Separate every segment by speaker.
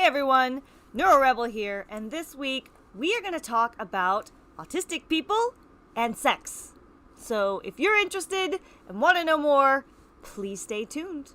Speaker 1: everyone, NeuroRebel here, and this week we are going to talk about autistic people and sex. So if you're interested and want to know more, please stay tuned.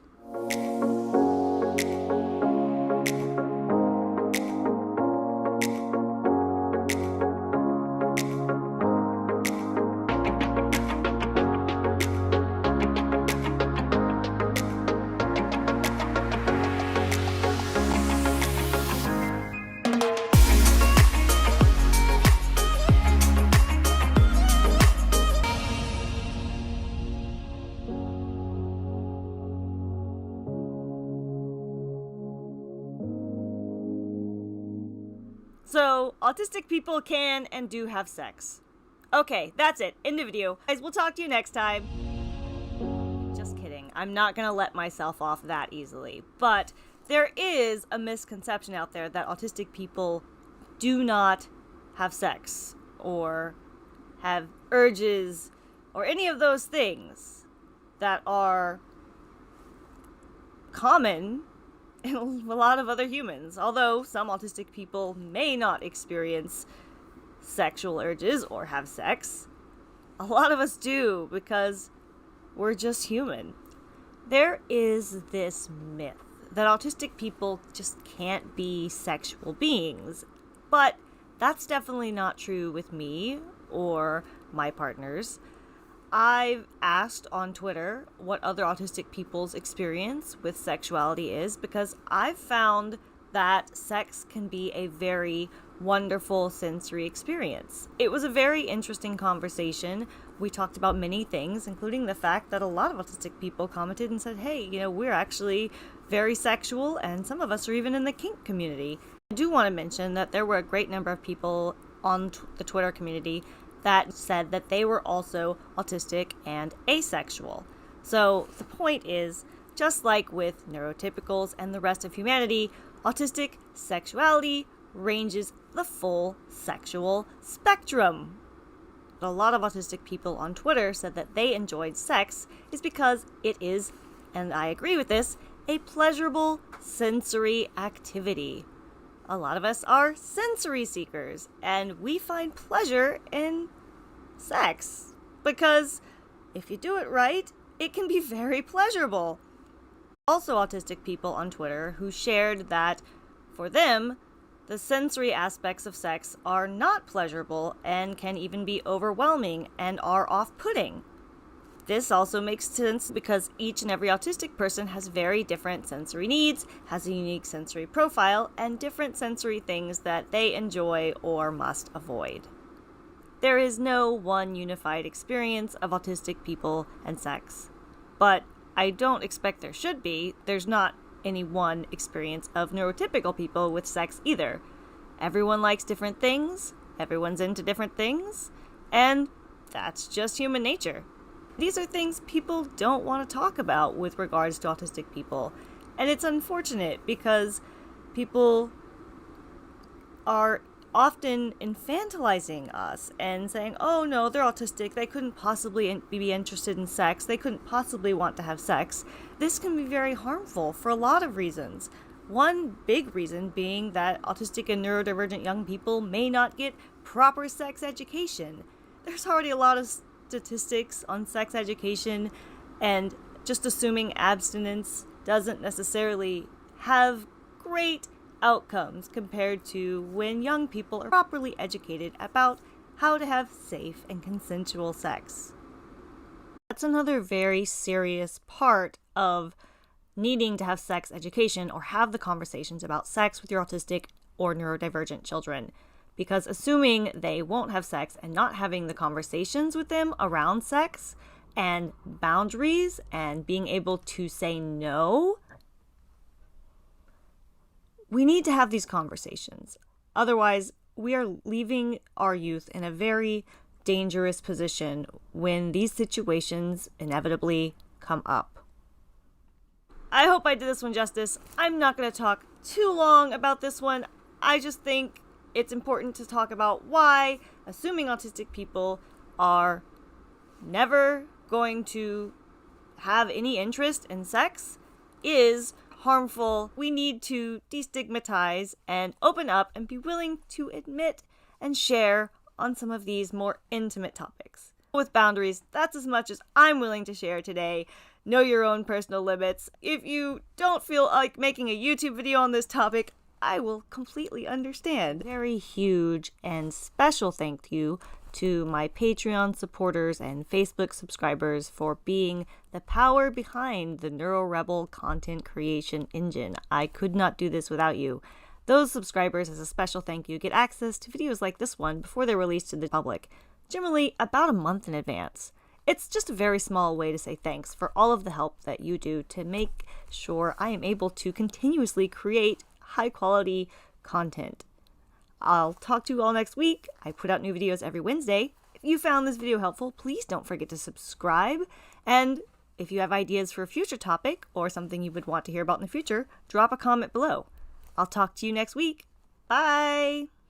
Speaker 1: So, autistic people can and do have sex. Okay, that's it. End of video. Guys, we'll talk to you next time. Just kidding. I'm not gonna let myself off that easily. But there is a misconception out there that autistic people do not have sex or have urges or any of those things that are common in a lot of other humans. Although some autistic people may not experience sexual urges or have sex, a lot of us do because we're just human. There is this myth that autistic people just can't be sexual beings, but that's definitely not true with me or my partners. I've asked on Twitter what other autistic people's experience with sexuality is because I've found that sex can be a very wonderful sensory experience. It was a very interesting conversation. We talked about many things, including the fact that a lot of autistic people commented and said, hey, we're actually very sexual, and some of us are even in the kink community. I do want to mention that there were a great number of people on the Twitter community that said that they were also autistic and asexual. So the point is, just like with neurotypicals and the rest of humanity, autistic sexuality ranges the full sexual spectrum. A lot of autistic people on Twitter said that they enjoyed sex is because it is, and I agree with this, a pleasurable sensory activity. A lot of us are sensory seekers, and we find pleasure in sex because if you do it right, it can be very pleasurable. Also, autistic people on Twitter who shared that for them, the sensory aspects of sex are not pleasurable and can even be overwhelming and are off-putting. This also makes sense because each and every autistic person has very different sensory needs, has a unique sensory profile, and different sensory things that they enjoy or must avoid. There is no one unified experience of autistic people and sex, but I don't expect there should be. There's not any one experience of neurotypical people with sex either. Everyone likes different things, everyone's into different things, and that's just human nature. These are things people don't want to talk about with regards to autistic people. And it's unfortunate because people are often infantilizing us and saying, oh no, they're autistic, they couldn't possibly be interested in sex, they couldn't possibly want to have sex. This can be very harmful for a lot of reasons. One big reason being that autistic and neurodivergent young people may not get proper sex education. There's already a lot of statistics on sex education, and just assuming abstinence doesn't necessarily have great outcomes compared to when young people are properly educated about how to have safe and consensual sex. That's another very serious part of needing to have sex education or have the conversations about sex with your autistic or neurodivergent children. Because assuming they won't have sex and not having the conversations with them around sex and boundaries and being able to say no, we need to have these conversations. Otherwise, we are leaving our youth in a very dangerous position when these situations inevitably come up. I hope I did this one justice. I'm not going to talk too long about this one. I just think it's important to talk about why assuming autistic people are never going to have any interest in sex is harmful. We need to destigmatize and open up and be willing to admit and share on some of these more intimate topics. With boundaries, that's as much as I'm willing to share today. Know your own personal limits. If you don't feel like making a YouTube video on this topic, I will completely understand. Very huge and special thank you to my Patreon supporters and Facebook subscribers for being the power behind the NeuroRebel content creation engine. I could not do this without you. Those subscribers, as a special thank you, get access to videos like this one before they're released to the public, generally about a month in advance. It's just a very small way to say thanks for all of the help that you do to make sure I am able to continuously create high-quality content. I'll talk to you all next week. I put out new videos every Wednesday. If you found this video helpful, please don't forget to subscribe. And if you have ideas for a future topic or something you would want to hear about in the future, drop a comment below. I'll talk to you next week. Bye!